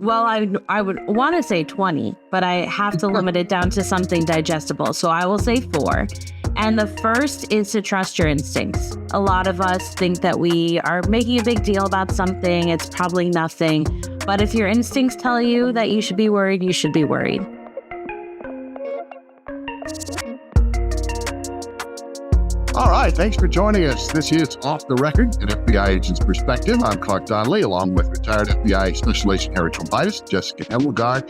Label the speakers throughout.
Speaker 1: Well, I would want to say 20, but I have to limit it down to something digestible. So I will say 4. And the first is to trust your instincts. A lot of us think that we are making a big deal about something. It's probably nothing. But if your instincts tell you that you should be worried, you should be worried.
Speaker 2: All right, thanks for joining us. This is Off the Record, an FBI agent's perspective. I'm Clark Donley, along with retired FBI Special Agent Harry Trombitas, Jessie Hemmelgarn.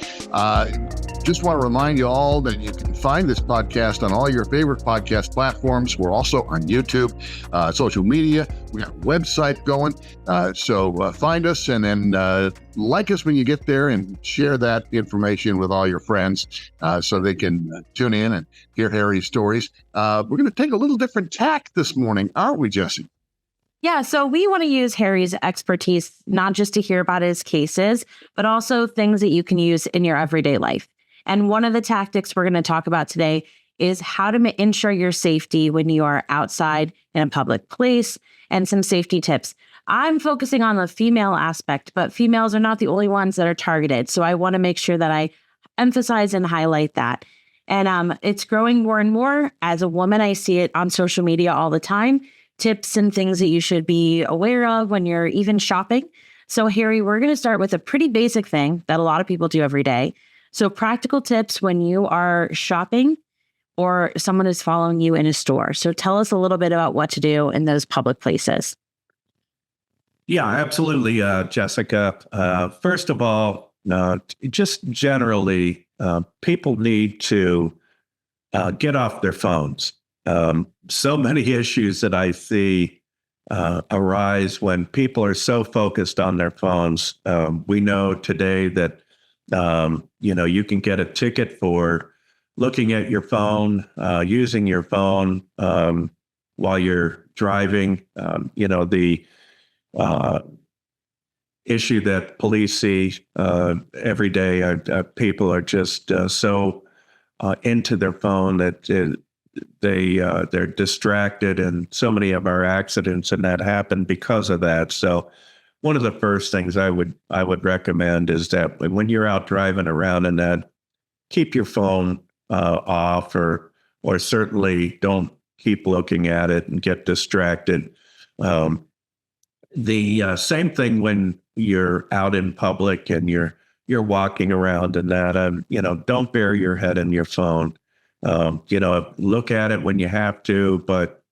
Speaker 2: Just want to remind you all that you can find this podcast on all your favorite podcast platforms. We're also on YouTube, social media. We got a website going. So find us and then like us when you get there and share that information with all your friends so they can tune in and hear Harry's stories. We're going to take a little different tack this morning, aren't we, Jessie?
Speaker 1: Yeah, so we want to use Harry's expertise, not just to hear about his cases, but also things that you can use in your everyday life. And one of the tactics we're going to talk about today is how to ensure your safety when you are outside in a public place and some safety tips. I'm focusing on the female aspect, but females are not the only ones that are targeted. So I want to make sure that I emphasize and highlight that. And it's growing more and more. As a woman, I see it on social media all the time. Tips and things that you should be aware of when you're even shopping. So Harry, we're going to start with a pretty basic thing that a lot of people do every day. So practical tips when you are shopping or someone is following you in a store. So tell us a little bit about what to do in those public places.
Speaker 3: Yeah, absolutely, Jessica. First of all, just generally, people need to get off their phones. So many issues that I see arise when people are so focused on their phones. We know today that you can get a ticket for looking at your phone, using your phone while you're driving. The issue that police see every day, people are just so into their phone that they're distracted, and so many of our accidents and that happen because of that. So one of the first things I would recommend is that when you're out driving around and that, keep your phone off, or certainly don't keep looking at it and get distracted. The same thing when you're out in public and you're walking around and that, don't bury your head in your phone. Look at it when you have to, but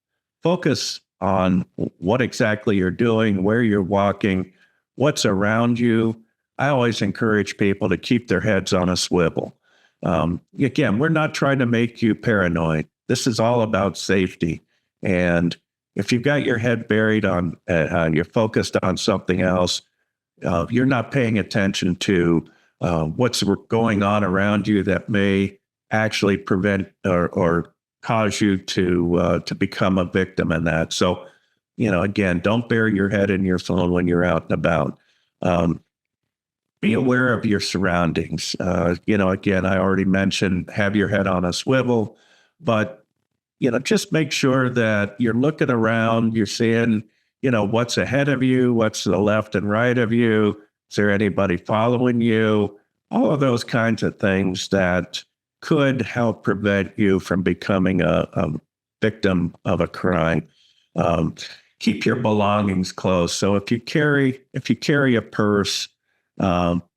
Speaker 3: focus on what exactly you're doing, where you're walking, what's around you. I always encourage people to keep their heads on a swivel. Again, we're not trying to make you paranoid. This is all about safety. And if you've got your head buried on, you're focused on something else, you're not paying attention to what's going on around you that may actually prevent or cause you to become a victim in that. So, again, don't bury your head in your phone when you're out and about. Be aware of your surroundings. Again, I already mentioned have your head on a swivel, but, just make sure that you're looking around, you're seeing, what's ahead of you, what's to the left and right of you. Is there anybody following you? All of those kinds of things that could help prevent you from becoming a victim of a crime. Keep your belongings close. So if you carry a purse,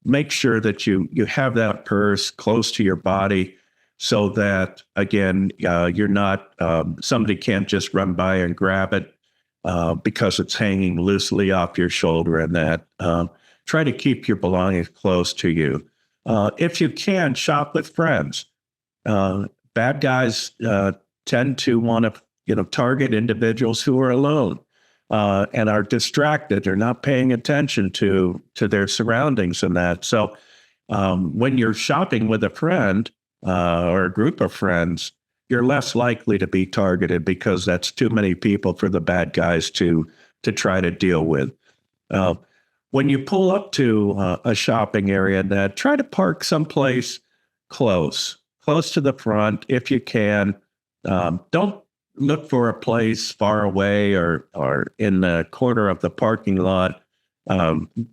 Speaker 3: make sure that you have that purse close to your body, so that again you're not somebody can't just run by and grab it because it's hanging loosely off your shoulder. And that try to keep your belongings close to you. If you can, shop with friends. Bad guys tend to want to, target individuals who are alone and are distracted or not paying attention to their surroundings and that. So when you're shopping with a friend or a group of friends, you're less likely to be targeted because that's too many people for the bad guys to try to deal with. When you pull up to a shopping area, that try to park someplace close to the front if you can. Don't look for a place far away or in the corner of the parking lot.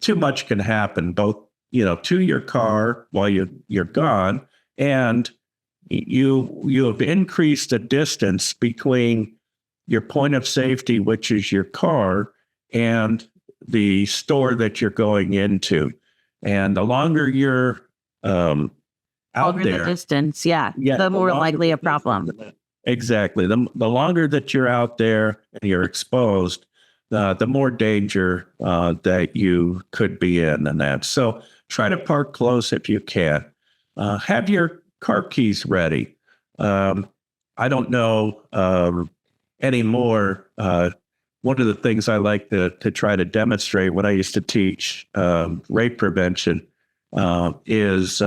Speaker 3: Too much can happen, both to your car while you're gone, and you have increased the distance between your point of safety, which is your car, and the store that you're going into. And the longer you're out
Speaker 1: Over
Speaker 3: there,
Speaker 1: the distance, the more likely a problem.
Speaker 3: Exactly. The longer that you're out there and you're exposed, the more danger that you could be in and that. So try to park close if you can. Have your car keys ready. I don't know anymore. One of the things I like to try to demonstrate when I used to teach rape prevention is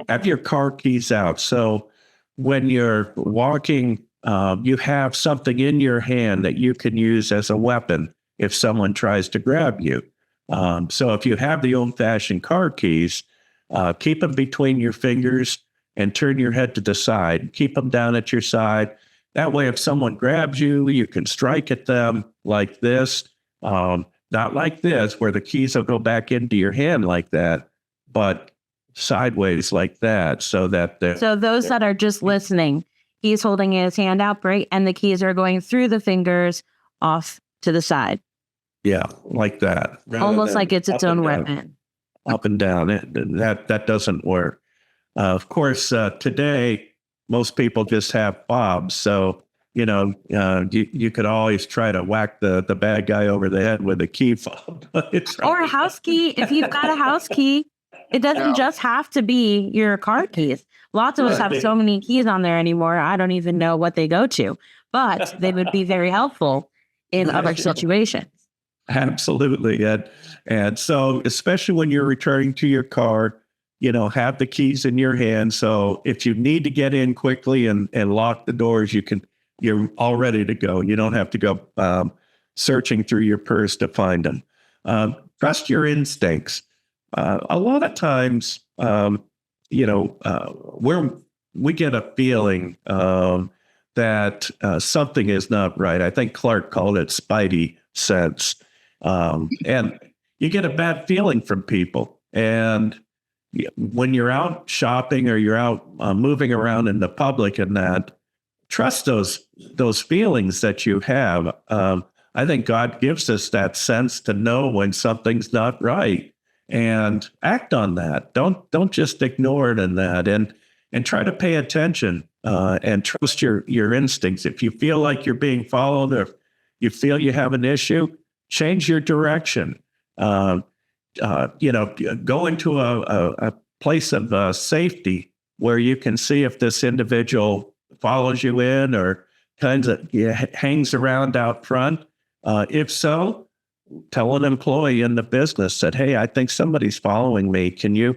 Speaker 3: have your car keys out. So when you're walking, you have something in your hand that you can use as a weapon if someone tries to grab you. So if you have the old-fashioned car keys, keep them between your fingers and turn your head to the side. Keep them down at your side. That way, if someone grabs you, you can strike at them like this, not like this, where the keys will go back into your hand like that, but sideways like that, so that
Speaker 1: So those that are just listening, he's holding his hand out, right? And the keys are going through the fingers off to the side.
Speaker 3: Yeah, like that.
Speaker 1: Almost like it's its own weapon.
Speaker 3: Up and down. That doesn't work. Of course, today, most people just have fobs. So, you could always try to whack the bad guy over the head with a key fob.
Speaker 1: Or a house key. If you've got a house key, it doesn't just have to be your car keys. Lots of us have so many keys on there anymore. I don't even know what they go to, but they would be very helpful in other situations.
Speaker 3: Absolutely. And so, especially when you're returning to your car, have the keys in your hand. So if you need to get in quickly and lock the doors, you're all ready to go. You don't have to go searching through your purse to find them. Trust your instincts. A lot of times, we get a feeling that something is not right. I think Clark called it spidey sense. And you get a bad feeling from people. And when you're out shopping or you're out moving around in the public and that, trust those feelings that you have. I think God gives us that sense to know when something's not right and act on that. Don't just ignore it in that, and try to pay attention and trust your instincts. If you feel like you're being followed or you feel you have an issue, change your direction. Go into a place of safety where you can see if this individual follows you in or hangs around out front. If so, tell an employee in the business that, hey, I think somebody's following me. Can you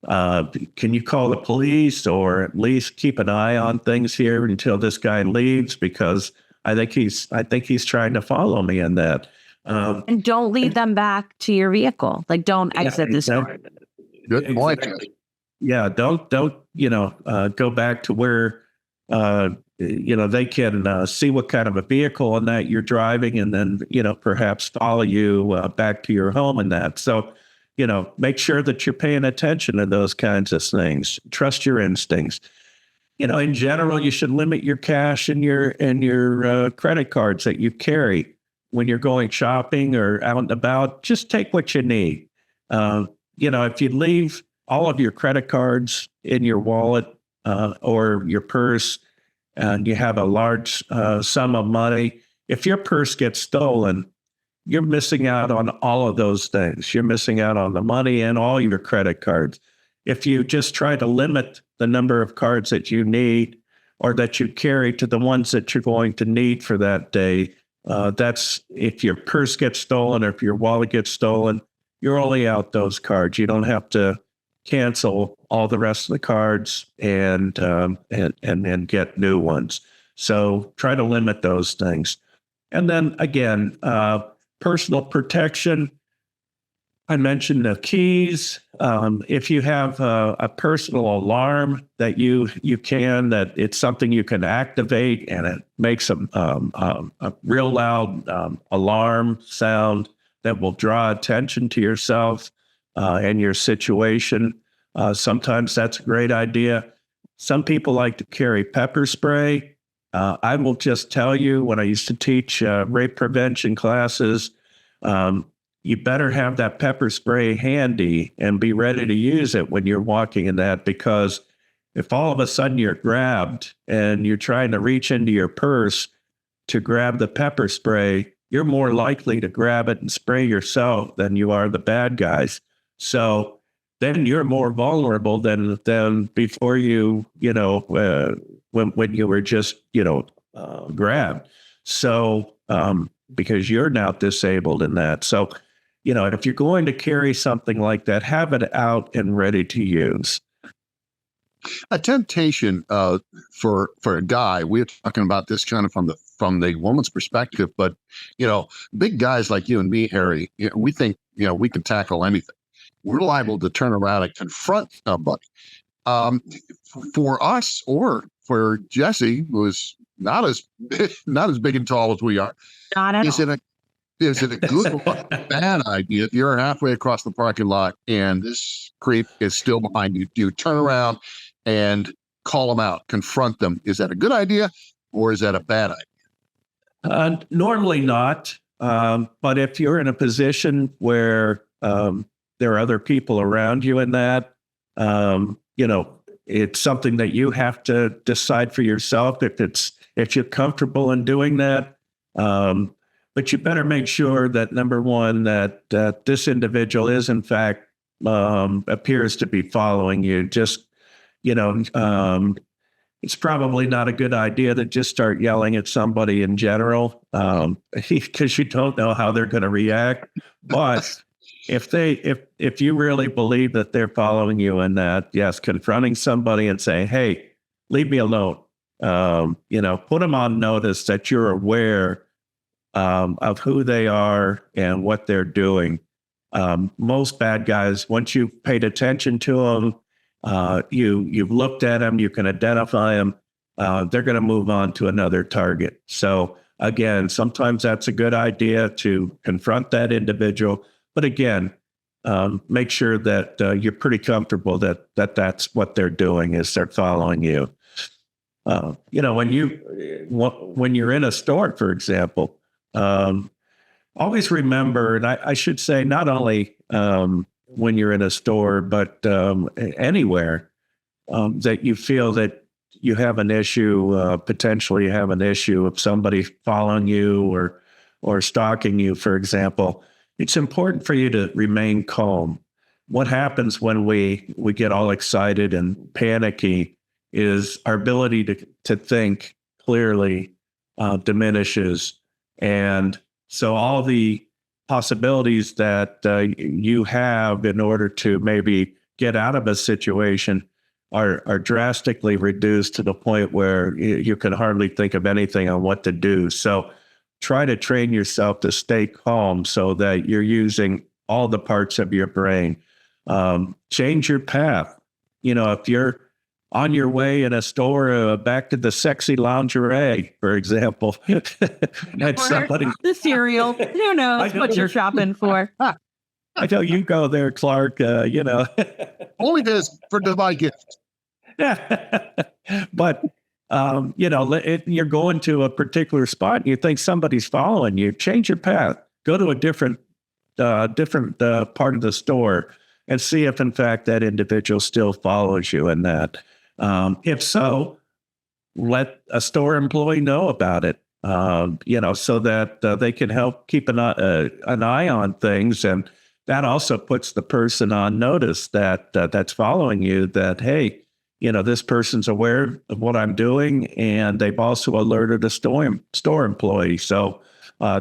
Speaker 3: call the police or at least keep an eye on things here until this guy leaves, because I think he's trying to follow me in that.
Speaker 1: And don't lead them back to your vehicle. Like, don't exit the store.
Speaker 2: Good point.
Speaker 3: Yeah, don't go back to where they can see what kind of a vehicle and that you're driving, and then perhaps follow you back to your home and that. So make sure that you're paying attention to those kinds of things. Trust your instincts. In general, you should limit your cash and your credit cards that you carry when you're going shopping or out and about. Just take what you need. If you leave all of your credit cards in your wallet or your purse, and you have a large sum of money, if your purse gets stolen, you're missing out on all of those things. You're missing out on the money and all your credit cards. If you just try to limit the number of cards that you need or that you carry to the ones that you're going to need for that day, that's if your purse gets stolen or if your wallet gets stolen, you're only out those cards. You don't have to cancel all the rest of the cards and get new ones. So try to limit those things. And then again, personal protection. I mentioned the keys. If you have a personal alarm that that it's something you can activate, and it makes a real loud alarm sound that will draw attention to yourself. and your situation. Sometimes that's a great idea. Some people like to carry pepper spray. I will just tell you, when I used to teach rape prevention classes, you better have that pepper spray handy and be ready to use it when you're walking in that, because if all of a sudden you're grabbed and you're trying to reach into your purse to grab the pepper spray, you're more likely to grab it and spray yourself than you are the bad guys. So then you're more vulnerable than before when you were just, grabbed. So, because you're now disabled in that. So, if you're going to carry something like that, have it out and ready to use.
Speaker 2: A temptation for a guy, we're talking about this kind of from the woman's perspective, but big guys like you and me, Harry, we think we can tackle anything. We're liable to turn around and confront somebody. For us, or for Jessie, who's not as big and tall as we are,
Speaker 1: Not at all.
Speaker 2: Is it a good or bad idea if you're halfway across the parking lot and this creep is still behind you? Do you turn around and call them out, confront them? Is that a good idea or is that a bad idea?
Speaker 3: Normally not. But if you're in a position where there are other people around you in that, it's something that you have to decide for yourself if you're comfortable in doing that. But you better make sure that, number one, that this individual is, in fact, appears to be following you. Just, it's probably not a good idea to just start yelling at somebody in general, because you don't know how they're going to react. But if you really believe that they're following you in that, yes, confronting somebody and saying, hey, leave me alone. Put them on notice that you're aware of who they are and what they're doing. Most bad guys, once you've paid attention to them, you've looked at them, you can identify them, they're going to move on to another target. So again, sometimes that's a good idea to confront that individual. But again, make sure that you're pretty comfortable that that's what they're doing, is they're following you. When you're in a store, for example, always remember, and I should say, not only when you're in a store, but anywhere, that you feel that you have an issue, potentially have an issue of somebody following you or stalking you, for example. It's important for you to remain calm. What happens when we get all excited and panicky is our ability to think clearly diminishes. And so all the possibilities that you have in order to maybe get out of a situation are drastically reduced to the point where you can hardly think of anything on what to do. So try to train yourself to stay calm so that you're using all the parts of your brain. Change your path. If you're on your way in a store back to the sexy lingerie, for example, and somebody,
Speaker 1: the cereal, who knows what you're shopping for.
Speaker 3: I know you go there, Clark,
Speaker 2: Only this for my gift.
Speaker 3: But you're going to a particular spot and you think somebody's following you, change your path, go to a different part of the store and see if in fact that individual still follows you in that. If so, let a store employee know about it, so that they can help keep an eye on things. And that also puts the person on notice that's following you that, hey, this person's aware of what I'm doing, and they've also alerted a store employee. So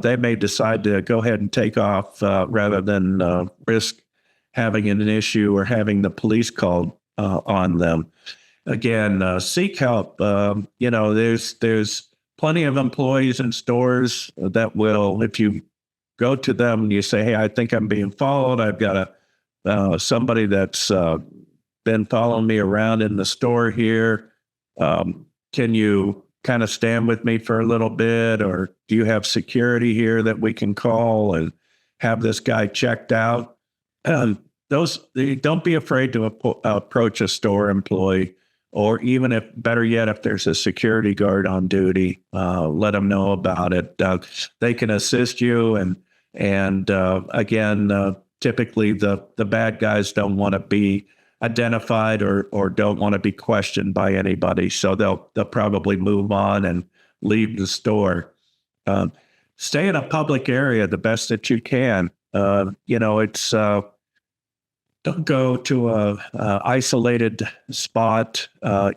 Speaker 3: they may decide to go ahead and take off rather than risk having an issue or having the police called on them. Again, seek help. There's plenty of employees in stores that will, if you go to them and you say, hey, I think I'm being followed. I've got somebody that's been following me around in the store here. Can you kind of stand with me for a little bit? Or do you have security here that we can call and have this guy checked out? don't be afraid to approach a store employee, or even if, better yet, if there's a security guard on duty, let them know about it. They can assist you. And again, typically the bad guys don't want to be identified or don't want to be questioned by anybody. So they'll probably move on and leave the store. Stay in a public area the best that you can. It's don't go to a isolated spot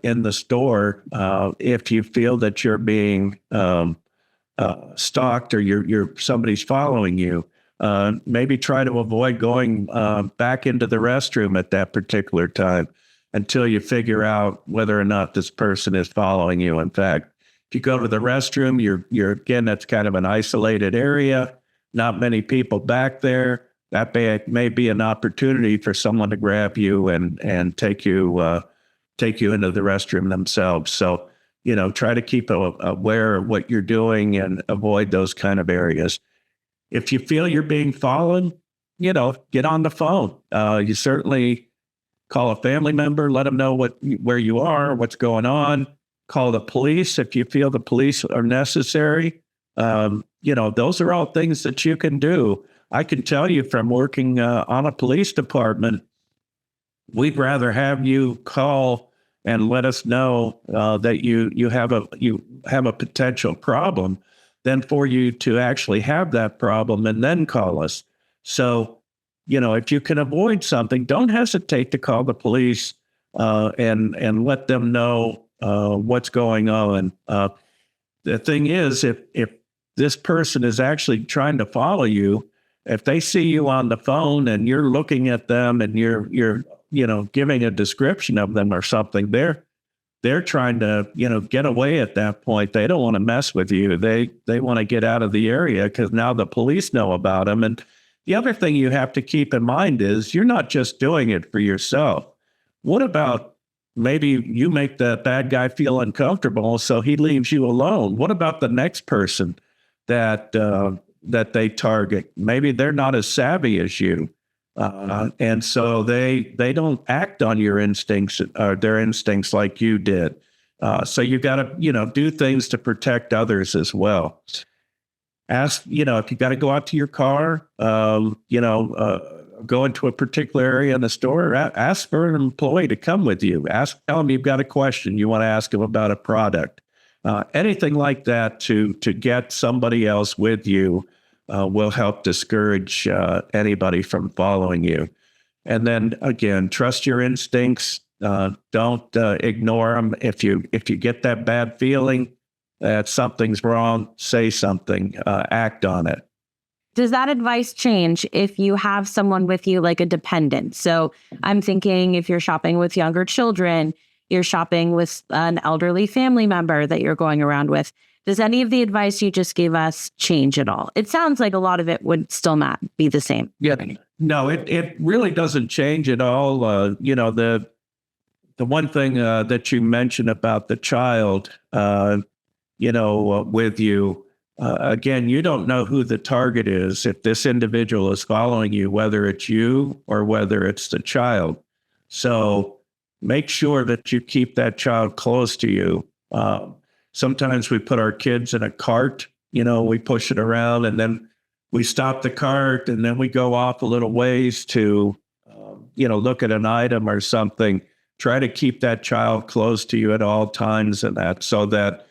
Speaker 3: in the store if you feel that you're being stalked or you're somebody's following you. Maybe try to avoid going back into the restroom at that particular time until you figure out whether or not this person is following you. In fact, if you go to the restroom, you're again, that's kind of an isolated area, not many people back there. That may be an opportunity for someone to grab you and take you into the restroom themselves. So, try to keep aware of what you're doing and avoid those kind of areas. If you feel you're being followed, get on the phone. You certainly call a family member, let them know where you are, what's going on. Call the police if you feel the police are necessary. Those are all things that you can do. I can tell you from working on a police department, we'd rather have you call and let us know that you have a potential problem than for you to actually have that problem and then call us. So, if you can avoid something, don't hesitate to call the police and let them know what's going on. The thing is, if this person is actually trying to follow you, if they see you on the phone and you're looking at them and you're giving a description of them or something, they're trying to get away at that point. They don't want to mess with you. They want to get out of the area because now the police know about them. And the other thing you have to keep in mind is you're not just doing it for yourself. What about maybe you make the bad guy feel uncomfortable, so he leaves you alone? What about the next person that they target? Maybe they're not as savvy as you. And so they don't act on your instincts or their instincts like you did. So you got to, do things to protect others as well. Ask, if you got to go out to your car, go into a particular area in the store, ask for an employee to come with you. Tell them you've got a question. You want to ask them about a product. Anything like that to get somebody else with you will help discourage anybody from following you. And then again, trust your instincts. Don't ignore them. If you get that bad feeling that something's wrong, say something, act on it.
Speaker 1: Does that advice change if you have someone with you like a dependent? So I'm thinking if you're shopping with younger children, you're shopping with an elderly family member that you're going around with. Does any of the advice you just gave us change at all? It sounds like a lot of it would still not be the same.
Speaker 3: Yeah, no, it really doesn't change at all. The one thing that you mentioned about the child, with you, again, you don't know who the target is. If this individual is following you, whether it's you or whether it's the child. So make sure that you keep that child close to you. Sometimes we put our kids in a cart, we push it around and then we stop the cart and then we go off a little ways to, look at an item or something. Try to keep that child close to you at all times and that so that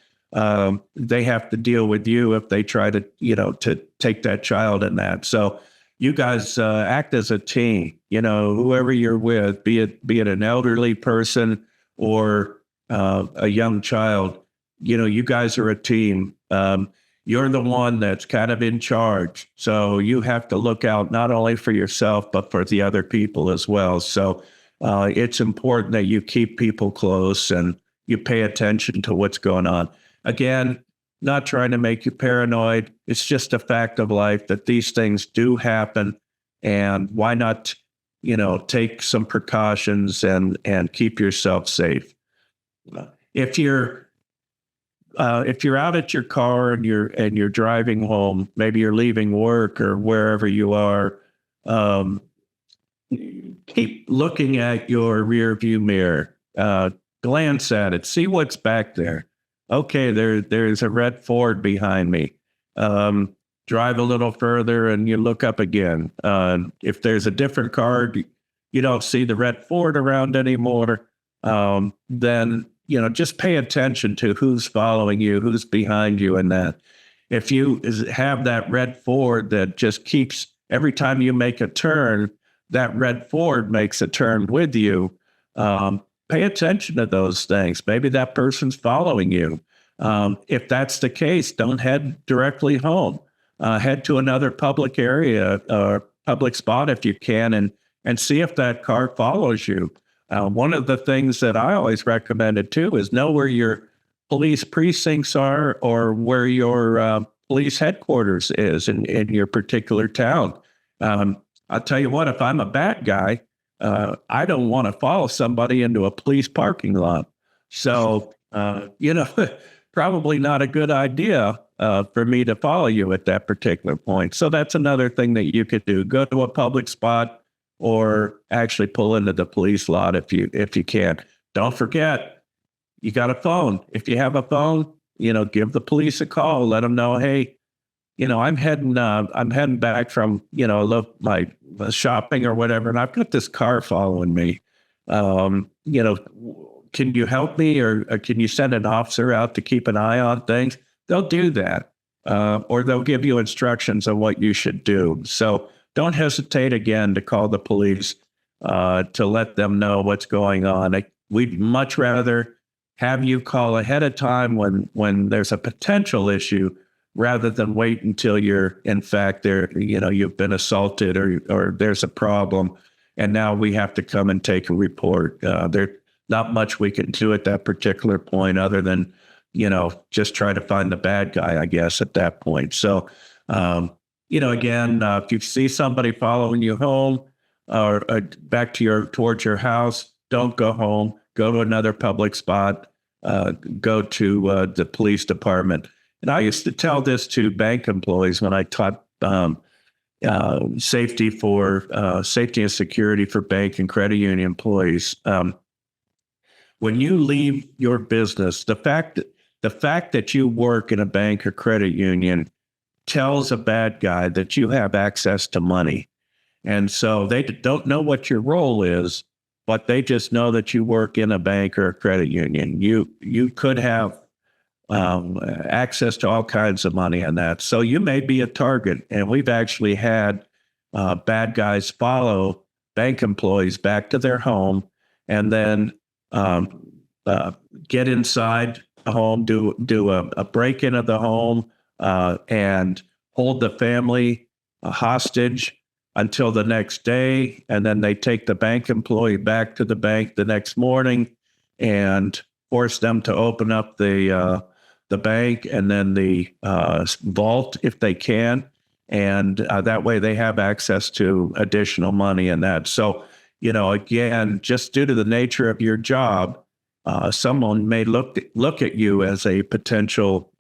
Speaker 3: they have to deal with you if they try to, to take that child in that. So you guys act as a team, whoever you're with, be it an elderly person or a young child, you guys are a team. You're the one that's kind of in charge. So you have to look out not only for yourself, but for the other people as well. So it's important that you keep people close and you pay attention to what's going on. Again, not trying to make you paranoid. It's just a fact of life that these things do happen. And why not, take some precautions and keep yourself safe. If you're out at your car and you're driving home, maybe you're leaving work or wherever you are, keep looking at your rear view mirror. Glance at it. See what's back there. Okay, there's a red Ford behind me. Drive a little further and you look up again. If there's a different car, you don't see the red Ford around anymore. Then, just pay attention to who's following you, who's behind you, and that. If you have that red Ford that just keeps, every time you make a turn, that red Ford makes a turn with you, pay attention to those things. Maybe that person's following you. If that's the case, don't head directly home. Head to another public area or public spot if you can, and see if that car follows you. One of the things that I always recommended too is know where your police precincts are or where your police headquarters is in your particular town. I'll tell you what, if I'm a bad guy, I don't want to follow somebody into a police parking lot. So, probably not a good idea for me to follow you at that particular point. So that's another thing that you could do. Go to a public spot or actually pull into the police lot if you can. Don't forget, you got a phone. If you have a phone, give the police a call. Let them know, hey, I'm heading back from, my shopping or whatever, and I've got this car following me. Can you help me, or can you send an officer out to keep an eye on things? They'll do that, or they'll give you instructions on what you should do. So don't hesitate again to call the police to let them know what's going on. We'd much rather have you call ahead of time when there's a potential issue, rather than wait until you're, in fact, you've been assaulted or there's a problem, and now we have to come and take a report. There's not much we can do at that particular point other than, just try to find the bad guy, I guess, at that point. So, again, if you see somebody following you home or back towards your house, don't go home. Go to another public spot. Go to the police department. And I used to tell this to bank employees when I taught safety and security for bank and credit union employees. When you leave your business, the fact that you work in a bank or credit union tells a bad guy that you have access to money. And so they don't know what your role is, but they just know that you work in a bank or a credit union. You could have access to all kinds of money on that. So you may be a target. And we've actually had bad guys follow bank employees back to their home and then get inside the home, do a break-in of the home, and hold the family hostage until the next day. And then they take the bank employee back to the bank the next morning and force them to open up the bank and then the vault if they can. And that way they have access to additional money in that. So, again, just due to the nature of your job, someone may look at you as a potential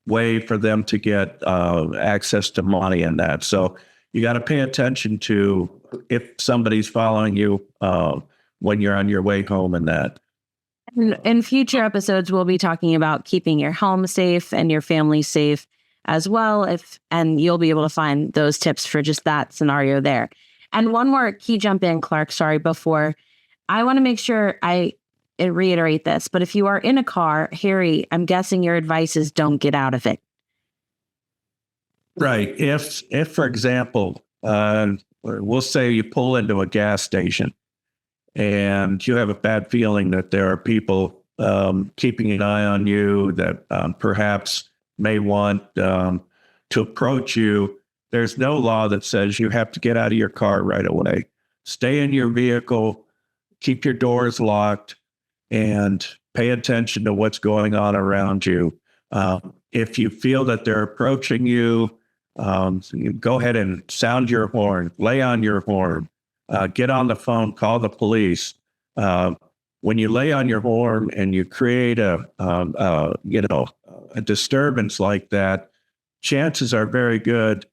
Speaker 3: way for them to get access to money in that. So you got to pay attention to if somebody's following you when you're on your way home in that.
Speaker 1: In future episodes, we'll be talking about keeping your home safe and your family safe as well. And you'll be able to find those tips for just that scenario there. And one more key jump in, Clark, sorry, before I want to make sure I reiterate this, but if you are in a car, Harry, I'm guessing your advice is don't get out of it.
Speaker 3: Right. If for example, we'll say you pull into a gas station and you have a bad feeling that there are people keeping an eye on you that perhaps may want to approach you, there's no law that says you have to get out of your car right away. Stay in your vehicle, keep your doors locked, and pay attention to what's going on around you. If you feel that they're approaching you, go ahead and sound your horn, lay on your horn, get on the phone, call the police. When you lay on your horn and you create a disturbance like that, chances are very good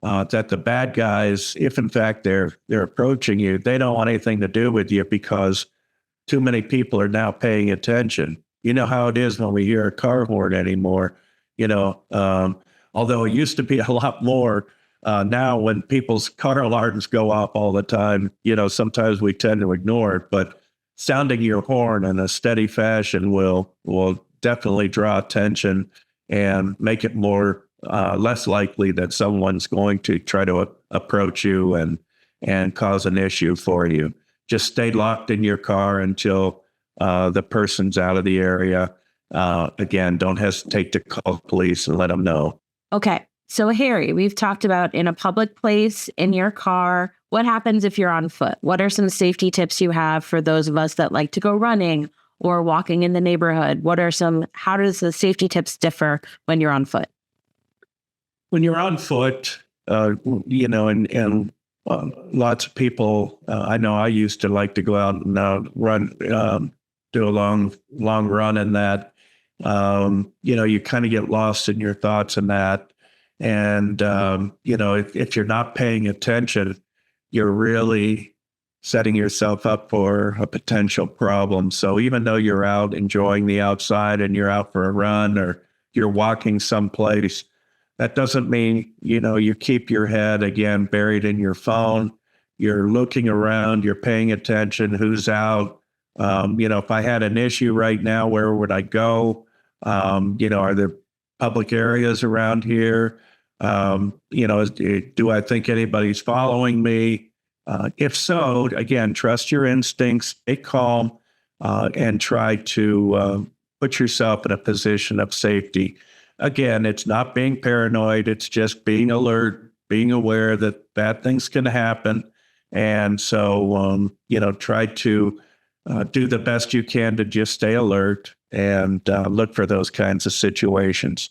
Speaker 3: that the bad guys, if in fact they're approaching you, they don't want anything to do with you because too many people are now paying attention. You know how it is when we hear a car horn anymore. Although it used to be a lot more. Now, when people's car alarms go off all the time, sometimes we tend to ignore it. But sounding your horn in a steady fashion will definitely draw attention and make it less likely that someone's going to try to approach you and cause an issue for you. Just stay locked in your car until the person's out of the area. Again, don't hesitate to call the police and let them know.
Speaker 1: Okay. So, Harry, we've talked about in a public place, in your car. What happens if you're on foot? What are some safety tips you have for those of us that like to go running or walking in the neighborhood? How does the safety tips differ when you're on foot?
Speaker 3: When you're on foot, and lots of people, I know I used to like to go out and run, do a long run in that. You kind of get lost in your thoughts in that. And, if you're not paying attention, you're really setting yourself up for a potential problem. So even though you're out enjoying the outside and you're out for a run or you're walking someplace, that doesn't mean, you keep your head, again, buried in your phone. You're looking around, you're paying attention, who's out. If I had an issue right now, where would I go? Are there public areas around here? Do I think anybody's following me? If so, again, trust your instincts, stay calm, and try to put yourself in a position of safety. Again, it's not being paranoid. It's just being alert, being aware that bad things can happen. And so, try to do the best you can to just stay alert and look for those kinds of situations.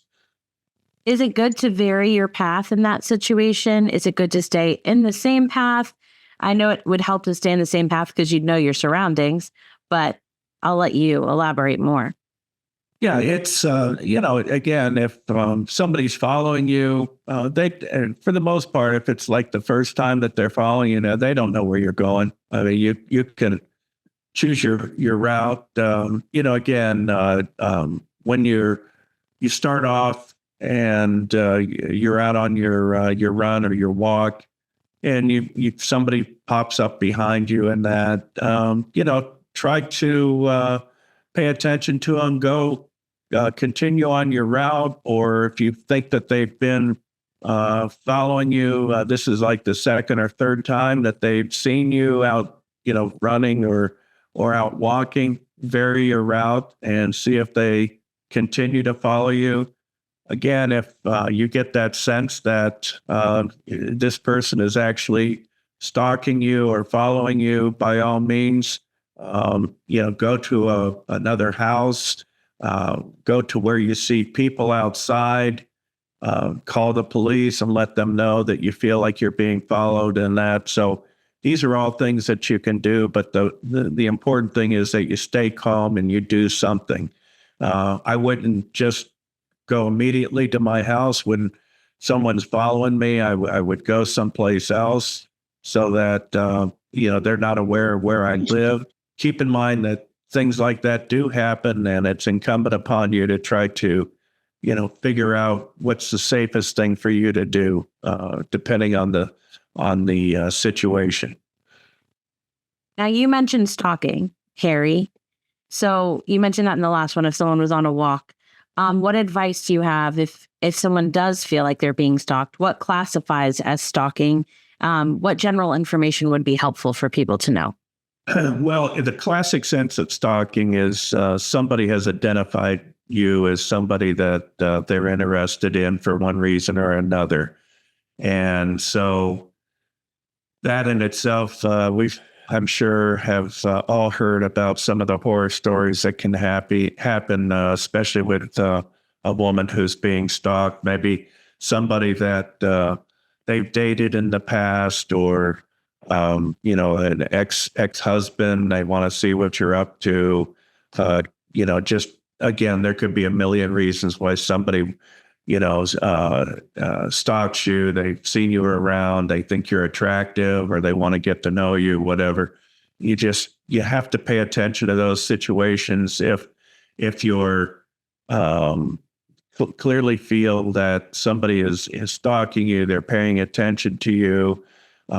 Speaker 1: Is it good to vary your path in that situation? Is it good to stay in the same path? I know it would help to stay in the same path because you'd know your surroundings, but I'll let you elaborate more.
Speaker 3: Yeah, it's, again, if somebody's following you, for the most part, if it's like the first time that they're following you, they don't know where you're going. I mean, you can choose your route. When you start off and you're out on your run or your walk, and somebody pops up behind you, and that try to pay attention to them. Go continue on your route, or if you think that they've been following you, this is like the second or third time that they've seen you out, running or out walking, vary your route and see if they continue to follow you. Again, if you get that sense that this person is actually stalking you or following you, by all means, go to another house, go to where you see people outside, call the police and let them know that you feel like you're being followed and that. So these are all things that you can do, but the important thing is that you stay calm and you do something. I wouldn't just go immediately to my house when someone's following me. I would go someplace else so that, they're not aware of where I live. Keep in mind that things like that do happen, and it's incumbent upon you to try to, figure out what's the safest thing for you to do, depending on the situation.
Speaker 1: Now, you mentioned stalking, Harry. So you mentioned that in the last one, if someone was on a walk. What advice do you have if someone does feel like they're being stalked? What classifies as stalking? What general information would be helpful for people to know?
Speaker 3: Well, the classic sense of stalking is somebody has identified you as somebody that they're interested in for one reason or another. And so that in itself, I'm sure, have all heard about some of the horror stories that can happen, especially with a woman who's being stalked, maybe somebody that they've dated in the past, or an ex-husband. They want to see what you're up to. Just again, there could be a million reasons why somebody stalks you. They've seen you around. They think you're attractive, or they want to get to know you, whatever. You have to pay attention to those situations. If you're clearly feel that somebody is stalking you, they're paying attention to you,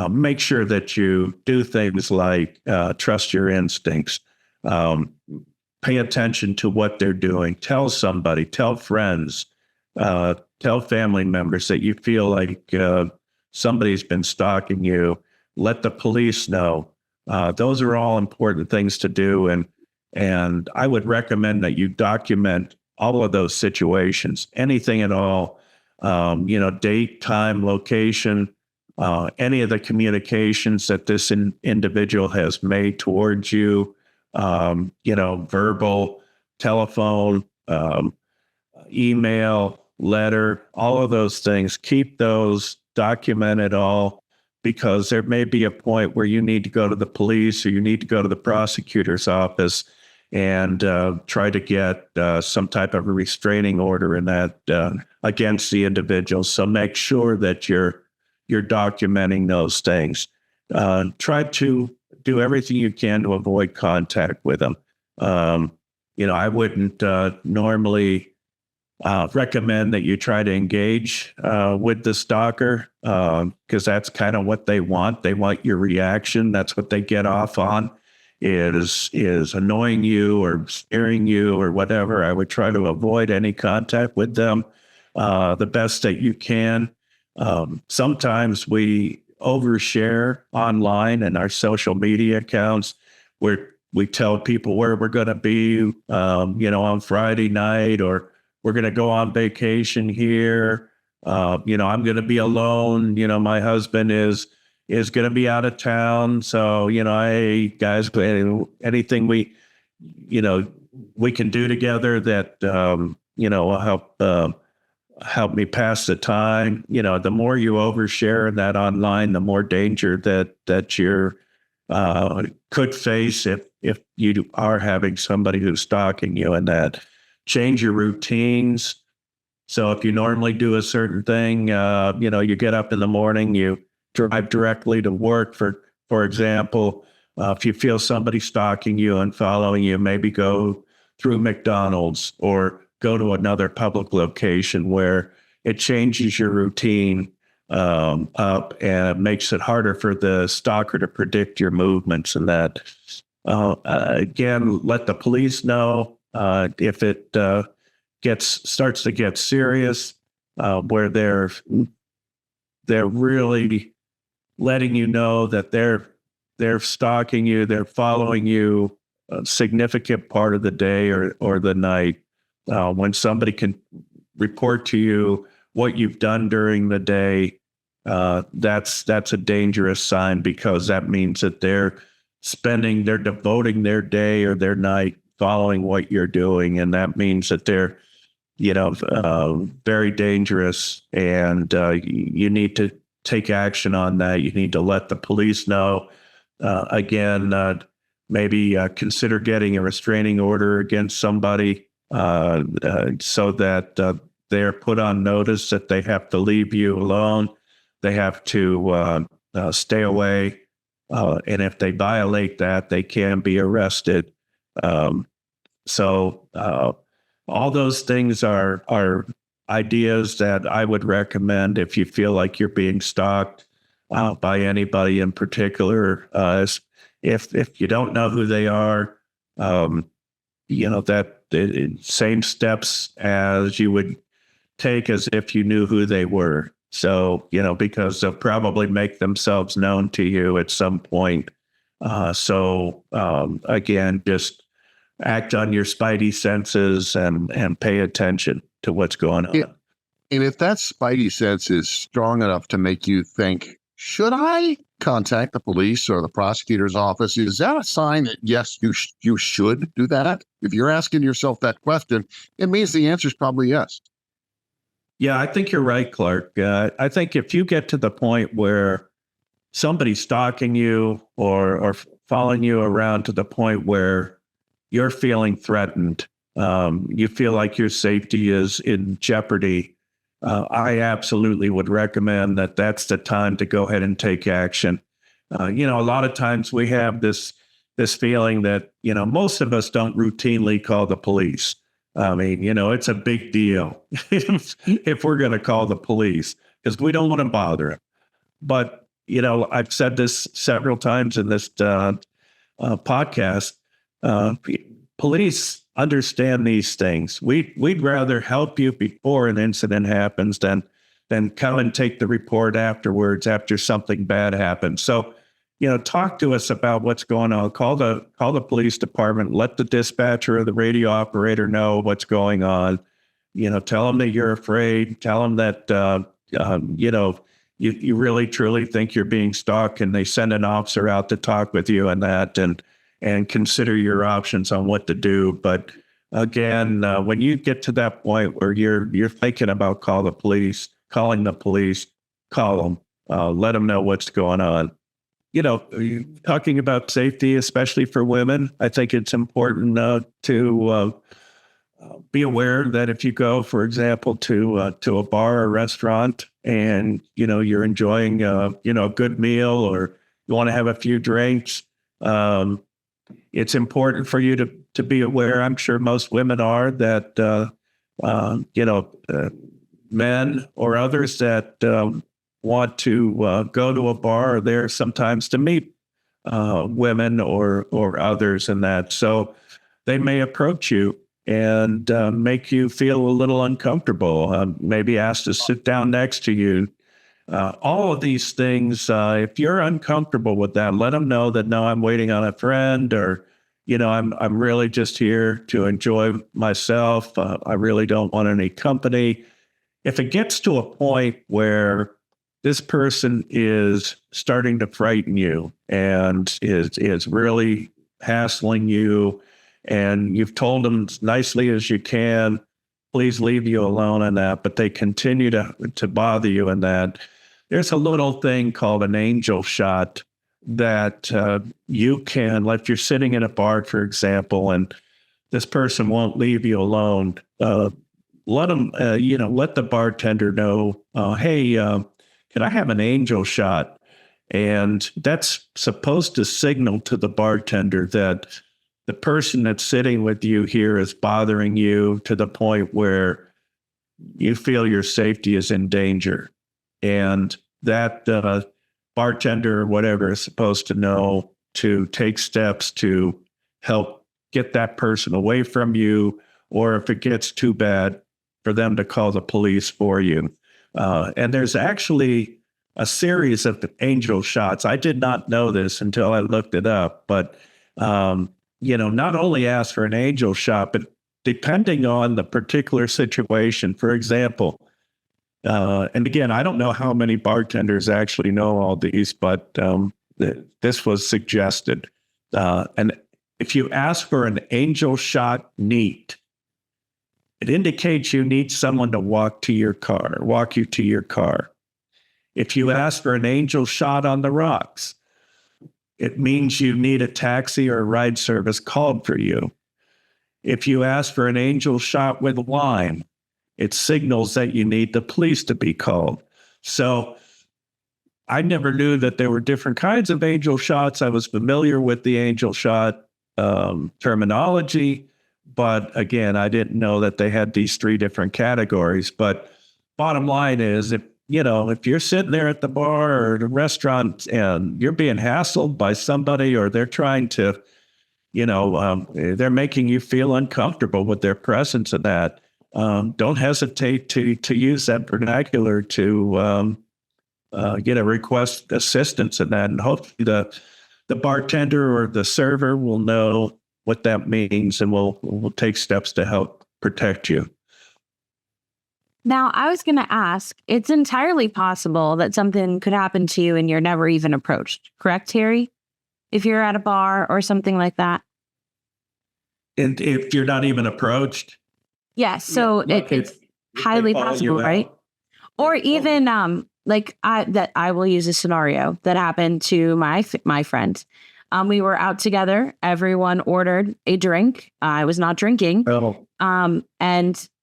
Speaker 3: make sure that you do things like trust your instincts. Pay attention to what they're doing. Tell somebody, tell friends, tell family members that you feel like somebody's been stalking you. Let the police know. Those are all important things to do. And I would recommend that you document all of those situations, anything at all, date, time, location, any of the communications that this individual has made towards you, verbal, telephone, email, letter, all of those things. Keep those documented all, because there may be a point where you need to go to the police or you need to go to the prosecutor's office and try to get some type of a restraining order in that against the individual. So make sure that you're documenting those things. Try to do everything you can to avoid contact with them. I wouldn't normally recommend that you try to engage with the stalker, because that's kind of what they want. They want your reaction. That's what they get off on, is annoying you or scaring you or whatever. I would try to avoid any contact with them the best that you can. Sometimes we overshare online in our social media accounts, where we tell people where we're going to be, on Friday night, or we're going to go on vacation here. I'm going to be alone. My husband is going to be out of town. So, hey guys, anything we can do together that, will help me pass the time. The more you overshare that online, the more danger that you're could face if you are having somebody who's stalking you. And that, change your routines. So if you normally do a certain thing, you get up in the morning, you drive directly to work, for example. If you feel somebody stalking you and following you, maybe go through McDonald's or go to another public location where it changes your routine up, and it makes it harder for the stalker to predict your movements. And that, again, let the police know if it starts to get serious, where they're really letting you know that they're stalking you, they're following you a significant part of the day or the night. When somebody can report to you what you've done during the day, that's a dangerous sign, because that means that they're devoting their day or their night following what you're doing. And that means that they're, very dangerous, and you need to take action on that. You need to let the police know. Maybe consider getting a restraining order against somebody, so that they're put on notice that they have to leave you alone. They have to stay away. And if they violate that, they can be arrested. So all those things are ideas that I would recommend if you feel like you're being stalked by anybody in particular. If you don't know who they are, that the same steps as you would take as if you knew who they were. So, because they'll probably make themselves known to you at some point. Again, just act on your spidey senses and pay attention to what's going on.
Speaker 2: And if that spidey sense is strong enough to make you think, should I contact the police or the prosecutor's office? Is that a sign that, yes, you should do that? If you're asking yourself that question, it means the answer is probably yes.
Speaker 3: Yeah, I think you're right, Clark. I think if you get to the point where somebody's stalking you or following you around to the point where you're feeling threatened, you feel like your safety is in jeopardy, I absolutely would recommend that that's the time to go ahead and take action. A lot of times we have this feeling that, most of us don't routinely call the police. I mean, it's a big deal if we're going to call the police because we don't want to bother them. But, I've said this several times in this podcast. Police understand these things. We'd rather help you before an incident happens than come and take the report afterwards after something bad happens. So, talk to us about what's going on. Call the police department. Let the dispatcher or the radio operator know what's going on. Tell them that you're afraid. Tell them that you really truly think you're being stalked, and they send an officer out to talk with you and consider your options on what to do. But again, when you get to that point where you're thinking about calling the police, call them, let them know what's going on. Talking about safety, especially for women, I think it's important to be aware that if you go, for example, to a bar or restaurant and, you're enjoying, a good meal or you want to have a few drinks, it's important for you to be aware. I'm sure most women are that, men or others that want to go to a bar are there sometimes to meet women or others in that. So they may approach you and make you feel a little uncomfortable, maybe ask to sit down next to you. All of these things, if you're uncomfortable with that, let them know that, no, I'm waiting on a friend, or, I'm really just here to enjoy myself. I really don't want any company. If it gets to a point where this person is starting to frighten you and is really hassling you, and you've told them as nicely as you can, please leave you alone in that, but they continue to bother you in that, there's a little thing called an angel shot that you can, if you're sitting in a bar, for example, and this person won't leave you alone, let them, let the bartender know, hey, can I have an angel shot? And that's supposed to signal to the bartender that the person that's sitting with you here is bothering you to the point where you feel your safety is in danger. And that bartender or whatever is supposed to know to take steps to help get that person away from you, or if it gets too bad, for them to call the police for you. And there's actually a series of angel shots. I did not know this until I looked it up, but, not only ask for an angel shot, but depending on the particular situation, for example, and again, I don't know how many bartenders actually know all these, but this was suggested. And if you ask for an angel shot neat, it indicates you need someone to walk you to your car. If you ask for an angel shot on the rocks, it means you need a taxi or a ride service called for you. If you ask for an angel shot with wine, it signals that you need the police to be called. So I never knew that there were different kinds of angel shots. I was familiar with the angel shot terminology, but again, I didn't know that they had these three different categories. But bottom line is, if you're sitting there at the bar or the restaurant and you're being hassled by somebody, or they're trying to, they're making you feel uncomfortable with their presence in that, don't hesitate to use that vernacular to request assistance in that. And hopefully the bartender or the server will know what that means and will take steps to help protect you.
Speaker 1: Now, I was going to ask, it's entirely possible that something could happen to you and you're never even approached. Correct, Terry? If you're at a bar or something like that?
Speaker 3: And if you're not even approached?
Speaker 1: Yes. So it's highly possible, right? Or even I will use a scenario that happened to my friend. We were out together. Everyone ordered a drink. I was not drinking.
Speaker 3: Oh.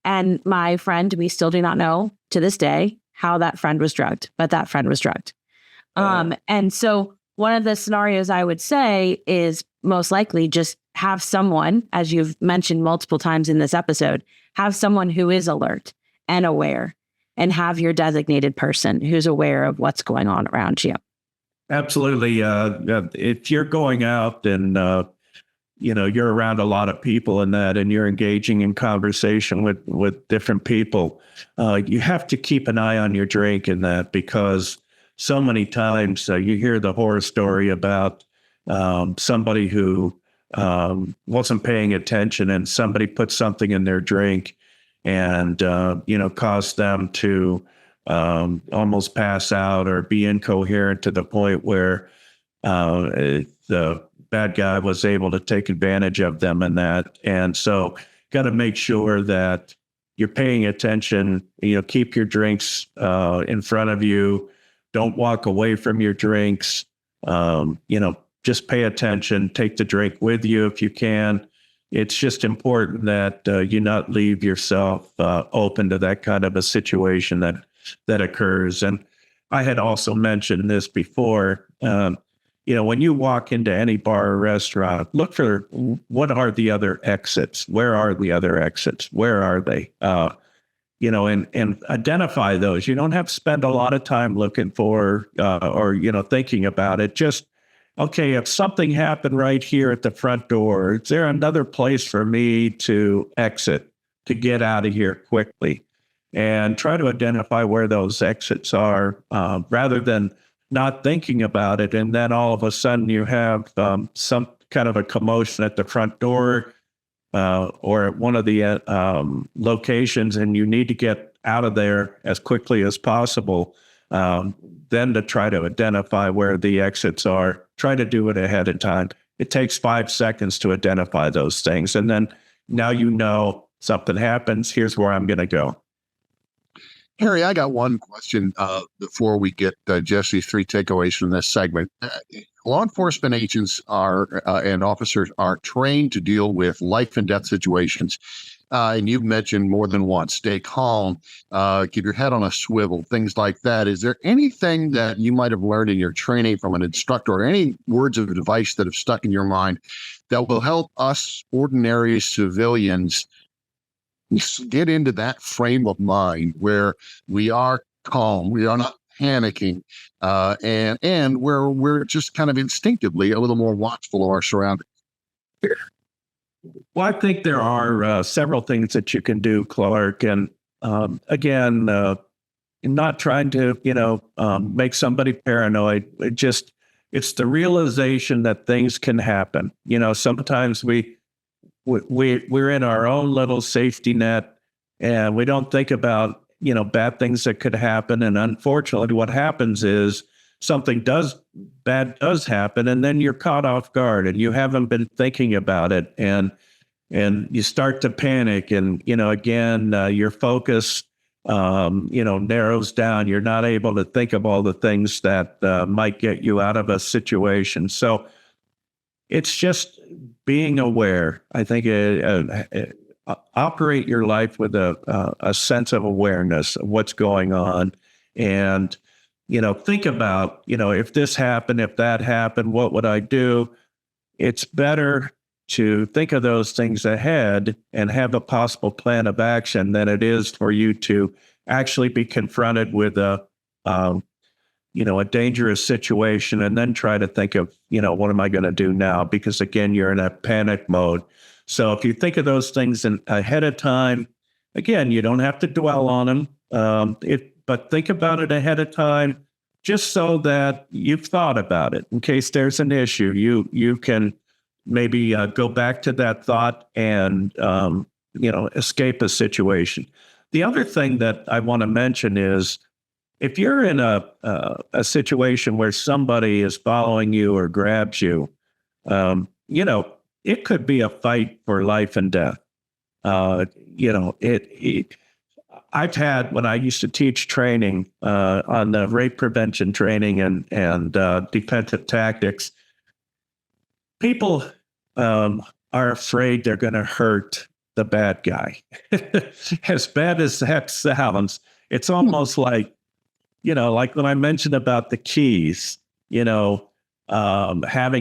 Speaker 1: And my friend, we still do not know to this day how that friend was drugged, but that friend was drugged. And so one of the scenarios I would say is most likely just have someone, as you've mentioned multiple times in this episode, have someone who is alert and aware, and have your designated person who's aware of what's going on around you.
Speaker 3: Absolutely. If you're going out and, you're around a lot of people and you're engaging in conversation with different people, you have to keep an eye on your drink in that, because so many times you hear the horror story about somebody who wasn't paying attention and somebody put something in their drink and, caused them to almost pass out or be incoherent to the point where the bad guy was able to take advantage of them in that. And so got to make sure that you're paying attention, keep your drinks in front of you. Don't walk away from your drinks. Just pay attention, take the drink with you if you can. It's just important that you not leave yourself open to that kind of a situation that occurs. And I had also mentioned this before, when you walk into any bar or restaurant, look for what are the other exits? Where are the other exits? Where are they? And identify those. You don't have to spend a lot of time looking for or thinking about it. Just, okay, if something happened right here at the front door, is there another place for me to exit, to get out of here quickly? And try to identify where those exits are rather than not thinking about it. And then all of a sudden you have some kind of a commotion at the front door or at one of the locations, and you need to get out of there as quickly as possible. Then to try to identify where the exits are, try to do it ahead of time. It takes 5 seconds to identify those things. And then now something happens, here's where I'm going to go.
Speaker 2: Harry, I got one question before we get Jesse's 3 takeaways from this segment. Law enforcement agents and officers are trained to deal with life and death situations. And you've mentioned more than once, stay calm, keep your head on a swivel, things like that. Is there anything that you might have learned in your training from an instructor, or any words of advice that have stuck in your mind that will help us ordinary civilians get into that frame of mind where we are calm, we are not panicking, and where we're just kind of instinctively a little more watchful of our surroundings?
Speaker 3: Well, I think there are several things that you can do, Clark. And again, not trying to, make somebody paranoid. It's the realization that things can happen. Sometimes we're in our own little safety net, and we don't think about, bad things that could happen. And unfortunately, what happens is something bad does happen, and then you're caught off guard and you haven't been thinking about it. And you start to panic, and, again, your focus, narrows down. You're not able to think of all the things that might get you out of a situation. So it's just being aware. I think operate your life with a sense of awareness of what's going on, and think about if this happened, if that happened, what would I do? It's better to think of those things ahead and have a possible plan of action than it is for you to actually be confronted with a dangerous situation and then try to think of, what am I going to do now? Because again, you're in a panic mode. So if you think of those things ahead of time, again, you don't have to dwell on them, but think about it ahead of time, just so that you've thought about it. In case there's an issue, you can maybe go back to that thought and, escape a situation. The other thing that I want to mention is, if you're in a situation where somebody is following you or grabs you, it could be a fight for life and death. I've had, when I used to teach training on the rape prevention training and defensive tactics, people are afraid they're going to hurt the bad guy. As bad as that sounds, It's almost like, like when I mentioned about the keys, having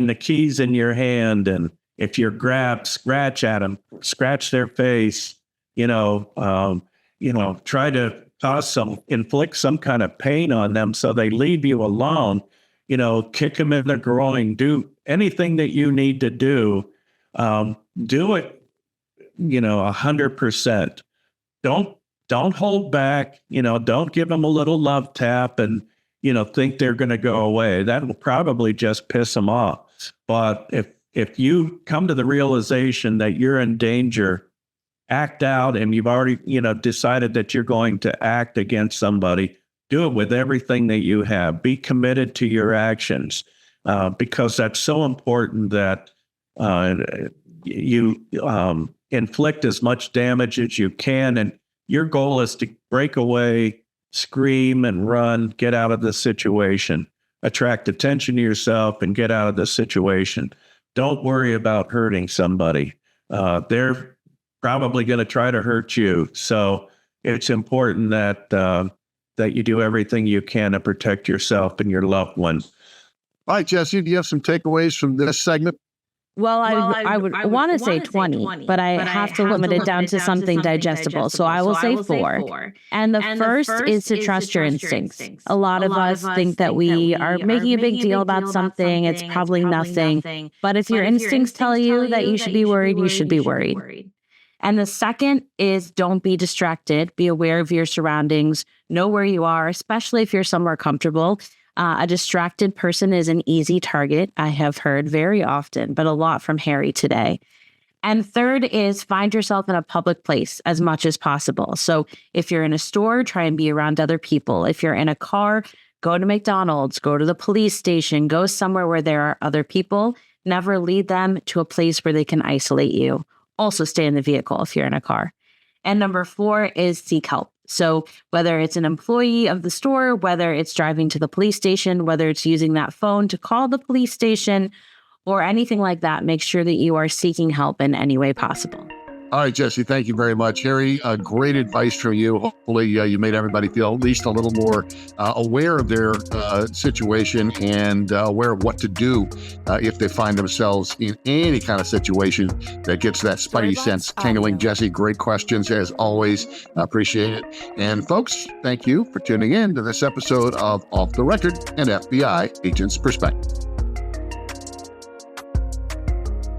Speaker 3: the keys in your hand, and if you're grabbed, scratch at them, scratch their face, try to inflict some kind of pain on them so they leave you alone, kick them in the groin, do anything that you need to do it, 100%. Don't hold back, don't give them a little love tap and, think they're going to go away. That will probably just piss them off. But if you come to the realization that you're in danger, act out, and you've already, decided that you're going to act against somebody, do it with everything that you have. Be committed to your actions, because that's so important that you inflict as much damage as you can. And your goal is to break away, scream and run, get out of the situation, attract attention to yourself and get out of the situation. Don't worry about hurting somebody. They're probably going to try to hurt you. So it's important that that you do everything you can to protect yourself and your loved ones.
Speaker 2: All right, Jessie, do you have some takeaways from this segment?
Speaker 1: Well, I would want to say 20, but I have to limit it down to something digestible. So I will say 4. And the first is to trust your instincts. A lot of us think that we are making a big deal about something. It's probably nothing. But if your instincts tell you that you should be worried, you should be worried. And the second is don't be distracted. Be aware of your surroundings. Know where you are, especially if you're somewhere comfortable. A distracted person is an easy target, I have heard very often, but a lot from Harry today. And third is find yourself in a public place as much as possible. So if you're in a store, try and be around other people. If you're in a car, go to McDonald's, go to the police station, go somewhere where there are other people. Never lead them to a place where they can isolate you. Also stay in the vehicle if you're in a car. And number 4 is seek help. So whether it's an employee of the store, whether it's driving to the police station, whether it's using that phone to call the police station or anything like that, make sure that you are seeking help in any way possible.
Speaker 2: All right, Jessie, thank you very much. Harry, great advice from you. Hopefully you made everybody feel at least a little more aware of their situation and aware of what to do if they find themselves in any kind of situation that gets that spidey sense tingling. Jessie, great questions as always. Appreciate it. And folks, thank you for tuning in to this episode of Off the Record, an FBI Agent's Perspective.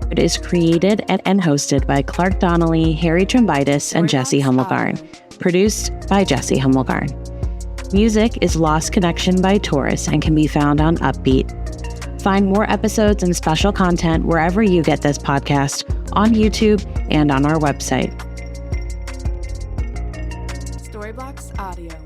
Speaker 1: It is created and hosted by Clark Donley, Harry Trombitas, and Jessie Hemmelgarn. Produced by Jessie Hemmelgarn. Music is Lost Connection by Taurus and can be found on Upbeat. Find more episodes and special content wherever you get this podcast, on YouTube and on our website.
Speaker 4: Storybox Audio.